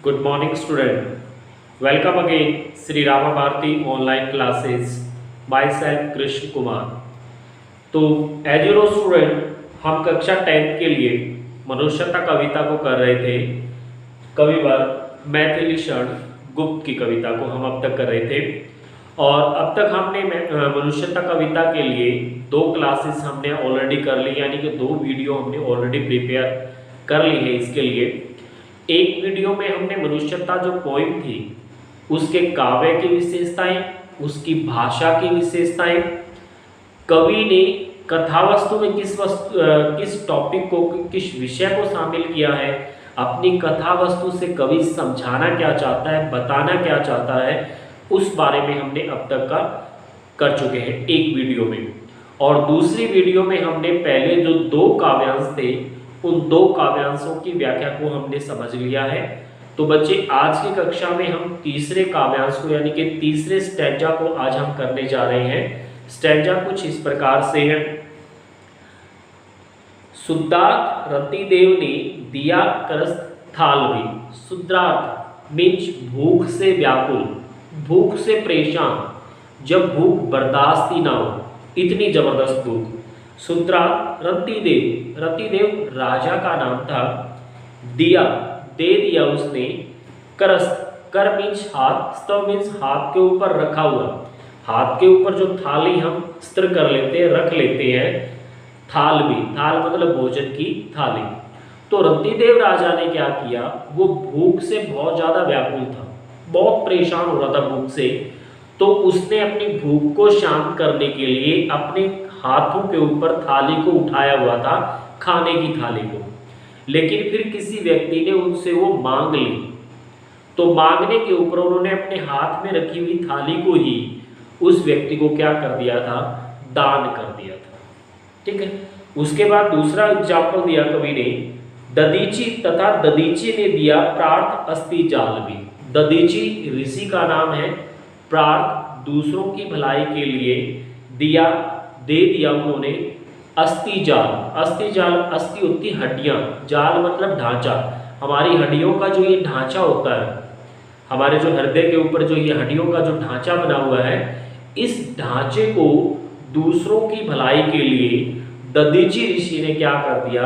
Good morning, student. Welcome again, Sri Rama Bharati online classes. Myself, Krishna Kumar. तो as you know student, हम कक्षा 10th के लिए मनुष्यता कविता को कर रहे थे। कविवर मैथिलीशरण गुप्त की कविता को हम अब तक कर रहे थे और अब तक हमने मनुष्यता कविता के लिए 2 क्लासेस हमने ऑलरेडी कर ली, यानी कि 2 वीडियो हमने ऑलरेडी प्रिपेयर कर ली है। इसके लिए एक वीडियो में हमने मनुष्यता जो पोइम थी उसके काव्य की विशेषताएं, उसकी भाषा की विशेषताएं, कवि ने कथावस्तु में किस टॉपिक को, किस विषय को शामिल किया है, अपनी कथावस्तु से कवि समझाना क्या चाहता है, बताना क्या चाहता है, उस बारे में हमने अब तक का कर चुके हैं एक वीडियो में। और दूसरी वीडियो में हमने पहले जो 2 काव्यांश थे उन 2 काव्यांशों की व्याख्या को हमने समझ लिया है। तो बच्चे, आज की कक्षा में हम तीसरे काव्यांश को यानी कि तीसरे स्टैंजा को आज हम करने जा रहे हैं। स्टैंजा कुछ इस प्रकार से है। शुद्धार्थ रतिदेव ने दिया करस थाल भी। शुद्धार्थ मीन्स भूख से व्याकुल, भूख से परेशान, जब भूख बर्दाश्त ही ना हो, इतनी जबरदस्त भूख। शुद्धार्थ रतिदेव, रतिदेव राजा का नाम था। दिया, दे दिया उसने। करस, कर मीन्स हाथ, स्तव मीन्स हाथ के ऊपर रखा हुआ। हाथ के ऊपर जो थाली हम स्त्र कर लेते हैं, रख लेते हैं, थाल भी, थाल मतलब भोजन की थाली। तो रतिदेव राजा ने क्या किया, वो भूख से बहुत ज्यादा व्याकुल था, बहुत परेशान हो रहा था भूख से। तो उसने अपनी भूख को शांत करने के लिए अपने हाथों के ऊपर थाली को उठाया हुआ था, खाने की थाली को। लेकिन फिर किसी व्यक्ति ने उनसे वो मांग ली, तो मांगने के ऊपर उन्होंने अपने हाथ में रखी हुई थाली को ही उस व्यक्ति को क्या कर दिया था, दान कर दिया था। ठीक है। उसके बाद दूसरा एग्जाम्पल दिया कवि ने, ददीची तथा ददीची ने दिया प्रार्थ अस्ति जाल भी। ददीची ऋषि का नाम है। प्रार्थ दूसरों की भलाई के लिए दिया, दे दिया उन्होंने अस्थि जाल। अस्थि जाल, अस्थि होती हड्डियां, जाल मतलब ढांचा। हमारी हड्डियों का जो ये ढांचा होता है, हमारे जो हृदय के ऊपर जो ये हड्डियों का जो ढांचा बना हुआ है, इस ढांचे को दूसरों की भलाई के लिए ददीची ऋषि ने क्या कर दिया,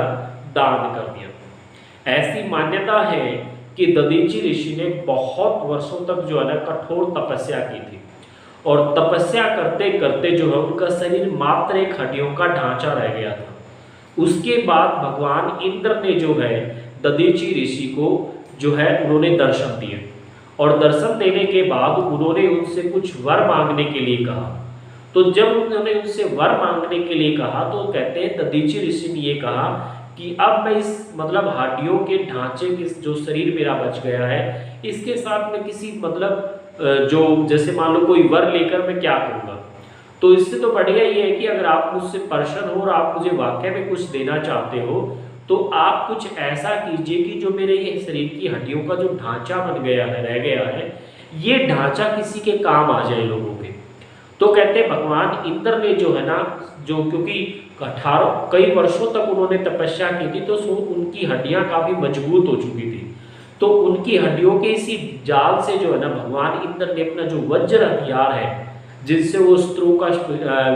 दान कर दिया। ऐसी मान्यता है कि ददीची ऋषि ने बहुत वर्षों तक जो है ना कठोर तपस्या की थी और तपस्या करते करते जो है उनका शरीर मात्र एक हड्डियों का ढांचा रह गया था। उसके बाद भगवान इंद्र ने जो है ददीची ऋषि को जो है उन्होंने दर्शन दिए और दर्शन देने के बाद उन्होंने उनसे कुछ वर मांगने के लिए कहा। तो जब उन्होंने उनसे वर मांगने के लिए कहा तो कहते हैं ददीची ऋषि ने ये कहा कि अब मैं इस मतलब हड्डियों के ढांचे के जो शरीर मेरा बच गया है, इसके साथ मैं किसी मतलब जो जैसे मान लो कोई वर लेकर मैं क्या करूँगा। तो इससे तो बढ़िया ये है कि अगर आप मुझसे प्रसन्न हो और आप मुझे वाकई में कुछ देना चाहते हो तो आप कुछ ऐसा कीजिए कि जो मेरे ये शरीर की हड्डियों का जो ढांचा बन गया है, रह गया है, ये ढांचा किसी के काम आ जाए लोगों के। तो कहते हैं भगवान इंद्र ने जो है ना, जो क्योंकि 18 कई वर्षों तक उन्होंने तपस्या की थी तो उनकी हड्डियां काफी मजबूत हो चुकी थी। तो उनकी हड्डियों के इसी जाल से जो है ना भगवान इंद्र ने अपना जो वज्र हथियार है जिससे वो शत्रु का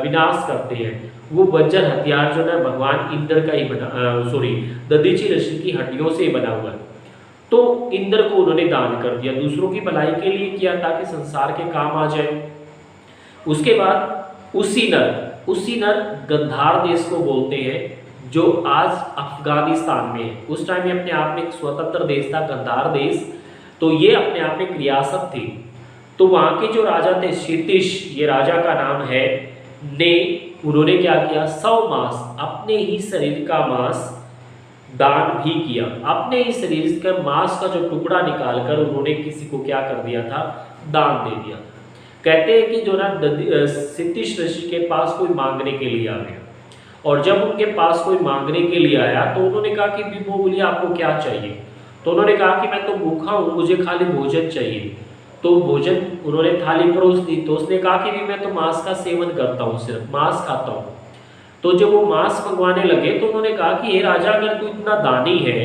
विनाश करते हैं, वो वज्र हथियार जो है भगवान इंद्र का ही बना, ददीची ऋषि की हड्डियों से बना हुआ है। तो इंद्र को उन्होंने दान कर दिया, दूसरों की भलाई के लिए किया ताकि संसार के काम आ जाए। उसके बाद उसी नर गंधार देश को बोलते हैं जो आज अफगानिस्तान में है। उस टाइम में अपने आप में एक स्वतंत्र देश था गंधार देश, तो ये अपने आप में एक रियासत थी। तो वहाँ के जो राजा थे क्षितिश, ये राजा का नाम है, ने उन्होंने क्या किया, 100 मांस, अपने ही शरीर का मांस दान भी किया। अपने ही शरीर का मांस का जो टुकड़ा निकालकर उन्होंने किसी को क्या कर दिया था, दान दे दिया। कहते हैं कि जो ना क्षितिश ऋषि के पास कोई मांगने के लिए आ गया और जब उनके पास कोई मांगने के लिए आया तो उन्होंने कहा कि विभो बोलिए आपको क्या चाहिए। तो उन्होंने कहा कि मैं तो भूखा हूँ, मुझे खाली भोजन चाहिए। तो भोजन उन्होंने थाली परोस दी। तो उसने कहा कि मैं तो मांस का सेवन करता हूँ, सिर्फ मांस खाता हूँ। तो जब वो मांस मंगवाने लगे तो उन्होंने कहा कि हे राजा, अगर तू इतना दानी है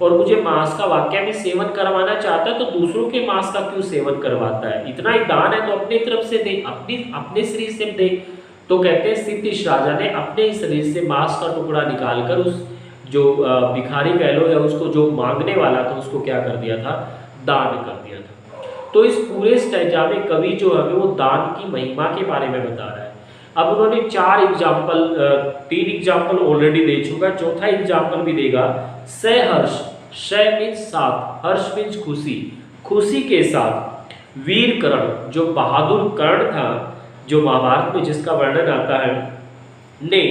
और मुझे मांस का वाकई में सेवन करवाना चाहता है, तो दूसरों के मांस का क्यों सेवन करवाता है? इतना ही दान है तो अपनी तरफ से दे, अपने शरीर से दे। तो कहते हैं सिद्धिश राजा ने अपने ही शरीर से मांस का टुकड़ा निकालकर उस जो भिखारी कह लो या उसको जो मांगने वाला था उसको क्या कर दिया था? दान कर दिया था। तो इस पूरे स्टैंजा में कवि जो है वो दान की महिमा के बारे में बता रहा है। अब उन्होंने 3 एग्जाम्पल ऑलरेडी दे चुका, चौथा एग्जाम्पल भी देगा। सहर्ष, सह मीन्स साथ, हर्ष मीन्स खुशी, खुशी के साथ वीर कर्ण, जो बहादुर कर्ण था, जो महाभारत में जिसका वर्णन आता है, ने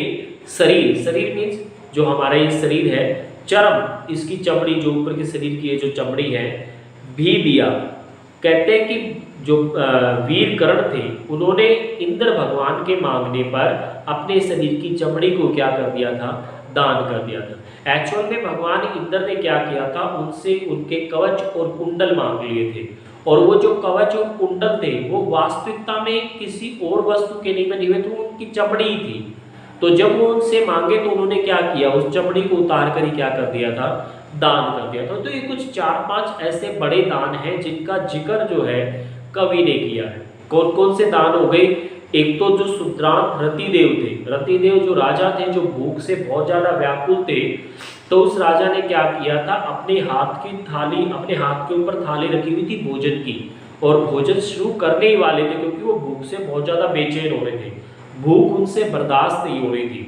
शरीर, शरीर मीन्स जो हमारा ये शरीर है, चर्म, इसकी चमड़ी, जो ऊपर के शरीर की ये जो चमड़ी है, भी दिया। कहते हैं कि जो वीर कर्ण थे उन्होंने इंद्र भगवान के मांगने पर अपने शरीर की चमड़ी को क्या कर दिया था? दान कर दिया था। एक्चुअल में भगवान इंद्र ने क्या किया था? उनसे उनके कवच और कुंडल मांग लिए थे, और वो जो कवच और कुंडल थे वो वास्तविकता में किसी और वस्तु के नहीं बने हुए थे, उनकी चमड़ी ही थी। तो जब वो उनसे मांगे तो उन्होंने क्या किया? उस चमड़ी को उतार कर ही क्या कर दिया था? दान कर दिया था। तो ये कुछ 4-5 ऐसे बड़े दान हैं जिनका जिक्र जो है कवि ने किया है। कौन कौन से दान हो गए? एक तो जो शुद्रांत रतिदेव थे, रतिदेव जो राजा थे, जो भूख से बहुत ज्यादा व्याकुल थे, तो उस राजा ने क्या किया था? अपने हाथ की थाली, अपने हाथ के ऊपर थाली रखी हुई थी भोजन की, और भोजन शुरू करने ही वाले थे क्योंकि वो भूख से बहुत ज्यादा बेचैन हो रहे थे, भूख उनसे बर्दाश्त नहीं हो रही थी।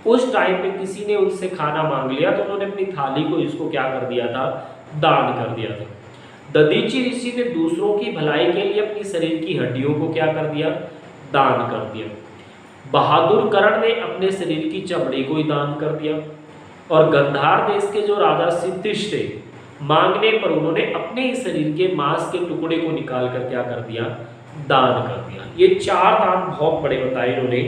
उस टाइम पे किसी ने उनसे खाना मांग लिया तो उन्होंने अपनी थाली को इसको क्या कर दिया था? दान कर दिया था। दधीचि ऋषि ने दूसरों की भलाई के लिए अपनी शरीर की हड्डियों को क्या कर दिया? दान कर दिया। बहादुर कर्ण ने अपने शरीर की चमड़ी को ही दान कर दिया। और गंधार देश के जो राजा सिद्धिश थे, मांगने पर उन्होंने अपने ही शरीर के मांस के टुकड़े को निकाल कर क्या कर दिया? दान कर दिया। ये 4 दान बहुत बड़े बताए इन्होंने।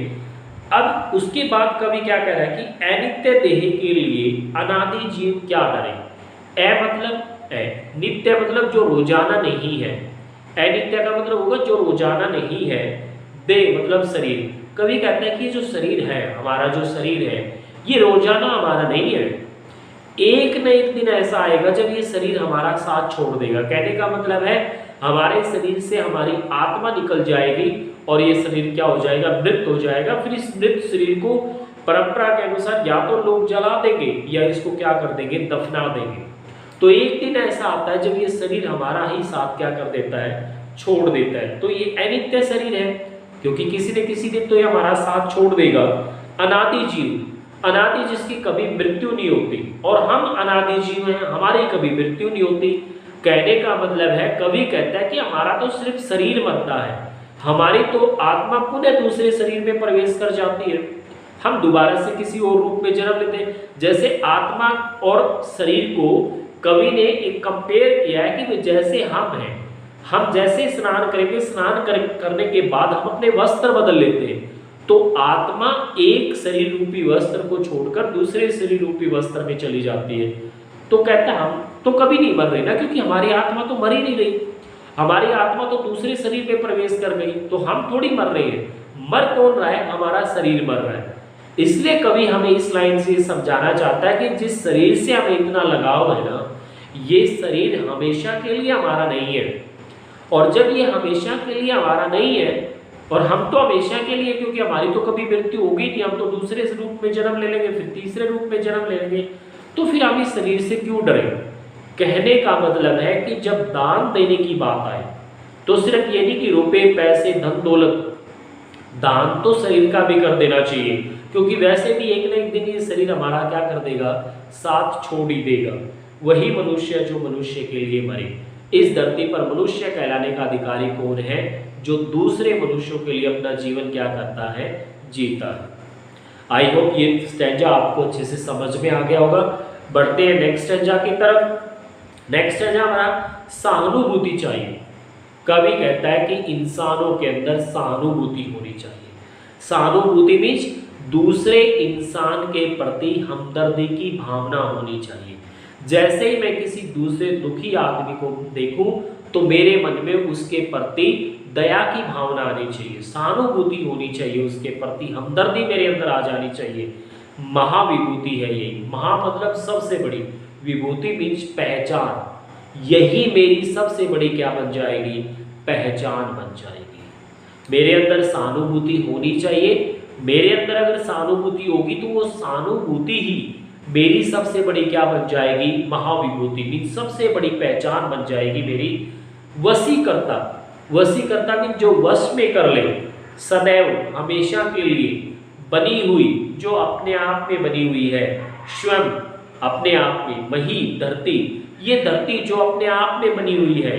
अब उसके बाद कवि क्या कह रहा है कि अनित्य देह के लिए अनादि जीव क्या डरे। मतलब नित्य मतलब जो रोजाना नहीं है, अनित्य का मतलब होगा जो रोजाना नहीं है, देह मतलब शरीर। कवि कहते हैं कि जो शरीर है, हमारा जो शरीर है, ये रोजाना हमारा नहीं है। एक न एक दिन ऐसा आएगा जब ये शरीर हमारा साथ छोड़ देगा। कहने का मतलब है हमारे शरीर से हमारी आत्मा निकल जाएगी और ये शरीर क्या हो जाएगा? मृत हो जाएगा। फिर इस मृत शरीर को परंपरा के अनुसार या तो लोग जला देंगे या इसको क्या कर देंगे? दफना देंगे। तो एक दिन ऐसा आता है जब ये शरीर हमारा ही साथ क्या कर देता है? छोड़ देता है। तो ये अनित्य शरीर है क्योंकि किसी न किसी दिन तो ये हमारा साथ छोड़ देगा। अनादि जीव, अनादि जिसकी कभी मृत्यु नहीं होती, और हम अनादि जीव हैं, हमारी कभी मृत्यु नहीं होती। कहने का मतलब है, कवि कहता है कि हमारा तो सिर्फ शरीर मरता है, हमारी तो आत्मा पुनः दूसरे शरीर में प्रवेश कर जाती है, हम दोबारा से किसी और रूप में जन्म लेते हैं। जैसे आत्मा और शरीर को कवि ने एक कंपेयर किया है कि जैसे हम हैं, हम जैसे स्नान करेंगे, करने के बाद हम अपने वस्त्र बदल लेते हैं, तो आत्मा एक शरीर रूपी वस्त्र को छोड़कर दूसरे शरीर रूपी वस्त्र में चली जाती है। तो कहता है हम तो कभी नहीं मर रहे ना, क्योंकि हमारी आत्मा तो मर ही नहीं रही, हमारी आत्मा तो दूसरे शरीर में प्रवेश कर गई, तो हम थोड़ी मर रहे हैं। मर कौन रहा है? हमारा शरीर मर रहा है। इसलिए कवि हमें इस लाइन से समझाना चाहता है कि जिस शरीर से हमें इतना लगाव है ना, ये शरीर हमेशा के लिए हमारा नहीं है। और जब ये हमेशा के लिए हमारा नहीं है, और हम तो हमेशा के लिए, क्योंकि हमारी तो कभी मृत्यु होगी नहीं, हम तो दूसरे रूप में जन्म ले लेंगे, फिर तीसरे रूप में जन्म ले लेंगे, तो फिर हम इस शरीर से क्यों डरे? कहने का मतलब है कि जब दान देने की बात आए तो सिर्फ ये नहीं कि रुपए पैसे धन दौलत, दान तो शरीर का भी कर देना चाहिए, क्योंकि वैसे भी एक न एक दिन ये शरीर हमारा क्या कर देगा? साथ छोड़ ही देगा। वही मनुष्य जो मनुष्य के लिए मरे। इस धरती पर मनुष्य कहलाने का अधिकारी कौन है? जो दूसरे मनुष्यों के लिए अपना जीवन क्या करता है? जीता है। आई होप ये स्टैंजा आपको अच्छे से समझ में आ गया होगा। बढ़ते हैं नेक्स्ट स्टैंजा की तरफ। नेक्स्ट स्टैंजा हमारा सहानुभूति चाहिए। कवि कहता है कि इंसानों के अंदर सहानुभूति होनी चाहिए। सहानुभूति मीन्स दूसरे इंसान के प्रति हमदर्दी की भावना होनी चाहिए। जैसे ही मैं किसी दूसरे दुखी आदमी को देखूं तो मेरे मन में उसके प्रति दया की भावना आनी चाहिए, सहानुभूति होनी चाहिए उसके प्रति, हमदर्दी मेरे अंदर आ जानी चाहिए। महाविभूति है ये। महा मतलब सबसे बड़ी, विभूति मीन्स पहचान। यही मेरी सबसे बड़ी क्या बन जाएगी? पहचान बन जाएगी। मेरे अंदर सहानुभूति होनी चाहिए। मेरे अंदर अगर सहानुभूति होगी तो वो सहानुभूति ही मेरी सबसे बड़ी क्या बन जाएगी? महाविभूति मीन्स सबसे बड़ी पहचान बन जाएगी मेरी। वशीकर्ता, वशीकर्ता मीन्स जो वश में कर ले, सदैव हमेशा के लिए बनी हुई, जो अपने आप में बनी हुई है, स्वयं अपने आप में। मही धरती, ये धरती जो अपने आप में बनी हुई है,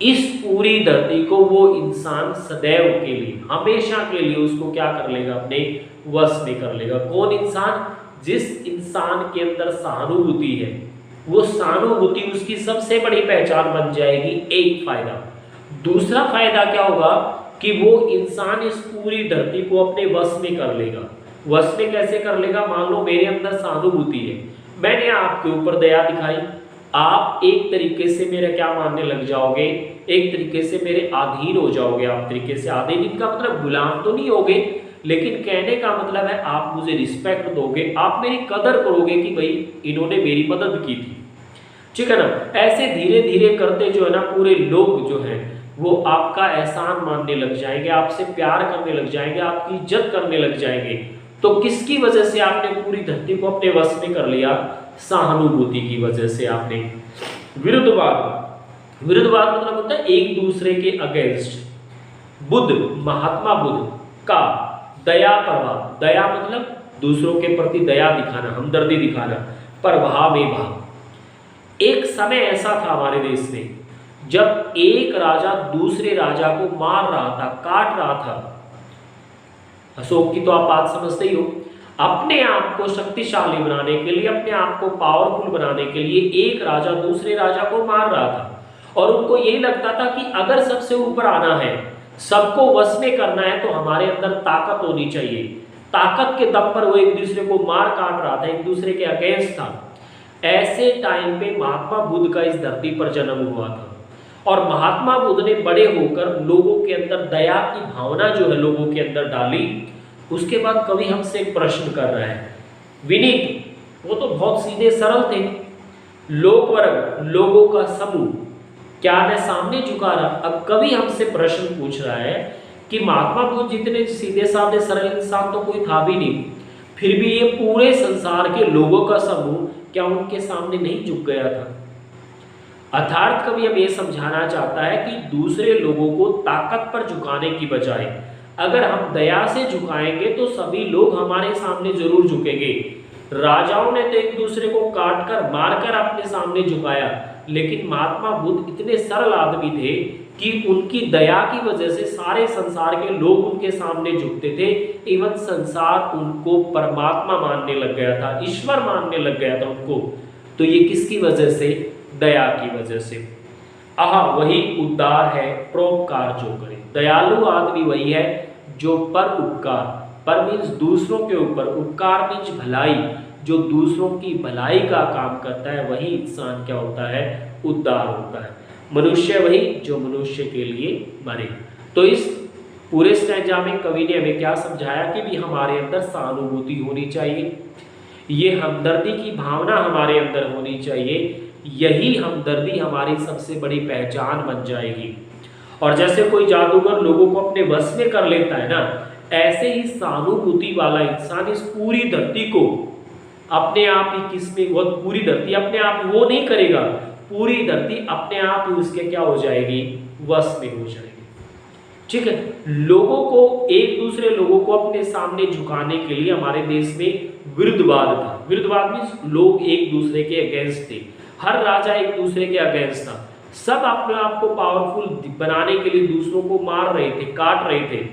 इस पूरी धरती को वो इंसान सदैव के लिए, हमेशा के लिए उसको क्या कर लेगा? अपने वश में कर लेगा। कौन इंसान? जिस इंसान के अंदर सहानुभूति है, वो सहानुभूति उसकी सबसे बड़ी पहचान बन जाएगी। एक फायदा। दूसरा फायदा क्या होगा कि वो इंसान इस पूरी धरती को अपने वश में कर लेगा। वश में कैसे कर लेगा? मान लो मेरे अंदर सहानुभूति है, मैंने आपके ऊपर दया दिखाई, आप एक तरीके से मेरा क्या मानने लग जाओगे? एक तरीके से मेरे अधीन हो जाओगे। आप तरीके से अधीन, इनका मतलब गुलाम तो नहीं होगे, लेकिन कहने का मतलब है आप मुझे रिस्पेक्ट दोगे, आप मेरी कदर करोगे कि भाई इन्होंने मेरी मदद की थी, ठीक है ना। ऐसे धीरे धीरे करते जो है ना पूरे लोग जो है वो आपका एहसान मानने लग जाएंगे, आपसे प्यार करने लग जाएंगे, आपकी इज्जत करने लग जाएंगे। तो किसकी वजह से आपने पूरी धरती को अपने वश में कर लिया? सहानुभूति की वजह से आपने। विरुद्धवाद, विरुद्धवाद मतलब होता है एक दूसरे के अगेंस्ट। बुद्ध, महात्मा बुद्ध का दया प्रभाव, दया मतलब दूसरों के प्रति दया दिखाना, हमदर्दी दिखाना, प्रभाव में भाव। एक समय ऐसा था हमारे देश में जब एक राजा दूसरे राजा को मार रहा था, काट रहा था। अशोक की तो आप बात समझते ही हो। अपने आप को शक्तिशाली बनाने के लिए, अपने आप को पावरफुल बनाने के लिए एक राजा दूसरे राजा को मार रहा था, और उनको यही लगता था कि अगर सबसे ऊपर आना है, सबको वश में करना है, तो हमारे अंदर ताकत होनी चाहिए। ताकत के दम पर वो एक दूसरे को मार काट रहा था, एक दूसरे के अगेंस्ट था। ऐसे टाइम पे महात्मा बुद्ध का इस धरती पर जन्म हुआ था, और महात्मा बुद्ध ने बड़े होकर लोगों के अंदर दया की भावना जो है लोगों के अंदर डाली। उसके बाद कवि हमसे एक प्रश्न कर रहा है, विनीत, वो तो बहुत सीधे सरल थे, लोक वर्ग, लोगों का समूह, क्या मैं सामने झुका रहा? अब कवि हमसे प्रश्न पूछ रहा है कि महात्मा बुद्ध जितने सीधे साधे सरल इंसान तो कोई था भी नहीं, फिर भी ये पूरे संसार के लोगों का समूह क्या उनके सामने नहीं झुक गया था? अर्थात कवि अब ये समझाना चाहता है कि दूसरे लोगों को ताकत पर झुकाने की बजाय अगर हम दया से झुकाएंगे तो सभी लोग हमारे सामने जरूर झुकेंगे। राजाओं ने तो एक दूसरे को काट कर मारकर अपने सामने झुकाया, लेकिन महात्मा बुद्ध इतने सरल आदमी थे कि उनकी दया की वजह से सारे संसार के लोग उनके सामने झुकते थे। इवन संसार उनको परमात्मा मानने लग गया था, ईश्वर मानने लग गया था उनको। तो ये किसकी वजह से? दया की वजह से। वही उदार है परोपकार जो करे। दयालु आदमी वही है जो पर उपकार, पर मीन्स दूसरों के ऊपर, उपकार मीन्स भलाई, जो दूसरों की भलाई का काम करता है वही इंसान क्या होता है? उदार होता है। मनुष्य वही जो मनुष्य के लिए मरे। तो इस पूरे स्टैंजा में कवि ने हमें क्या समझाया कि भी हमारे अंदर सहानुभूति होनी चाहिए, ये हमदर्दी की भावना हमारे अंदर होनी चाहिए। यही हमदर्दी हमारी सबसे बड़ी पहचान बन जाएगी। और जैसे कोई जादूगर लोगों को अपने वश में कर लेता है ना, ऐसे ही सहानुभूति वाला इंसान इस पूरी धरती को अपने आप ही किसमें, वो पूरी धरती अपने आप वो नहीं करेगा, पूरी धरती अपने आप ही उसके क्या हो जाएगी? वश में हो जाएगी। ठीक है। लोगों को, एक दूसरे लोगों को अपने सामने झुकाने के लिए हमारे देश में विरुद्धवाद था। विरुद्धवाद मीन्स लोग एक दूसरे के अगेंस्ट थे, हर राजा एक दूसरे के अगेंस्ट था, सब अपने आप को पावरफुल बनाने के लिए दूसरों को मार रहे थे, काट रहे थे।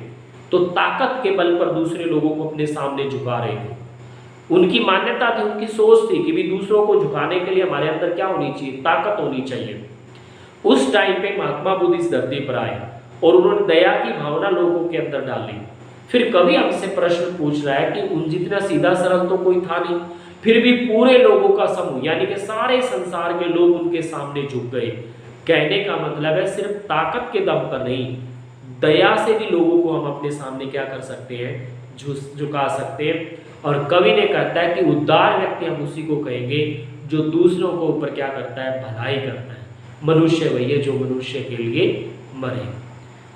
तो ताकत के बल पर दूसरे लोगों को अपने सामने झुका रहे थे। उनकी मान्यता थी, उनकी सोच थी कि भी दूसरों को झुकाने के लिए हमारे अंदर क्या होनी चाहिए? ताकत होनी चाहिए। उस टाइम पे महात्मा बुद्ध इस धरती पर आए और उन्होंने दया की भावना लोगों के अंदर डाली। फिर कवि हमसे प्रश्न पूछ रहा है कि उन जितना सीधा सरल तो कोई था नहीं, फिर भी पूरे लोगों का समूह यानी कि सारे संसार के लोग उनके सामने झुक गए। कहने का मतलब है सिर्फ ताकत के दम पर नहीं, दया से भी लोगों को हम अपने सामने क्या कर सकते हैं? झुका सकते हैं। और कवि ने कहता है कि उदार व्यक्ति हम उसी को कहेंगे जो दूसरों को ऊपर क्या करता है, भलाई करता है। मनुष्य वही है जो मनुष्य के लिए मरे।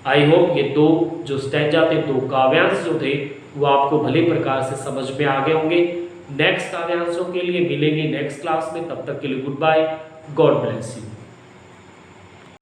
आई होप ये दो जो स्टैंजा थे, दो काव्यांश जो थे वो आपको भले प्रकार से समझ में आ गए होंगे। नेक्स्ट काव्यांशों के लिए मिलेंगे नेक्स्ट क्लास में, तब तक के लिए good bye, God bless you.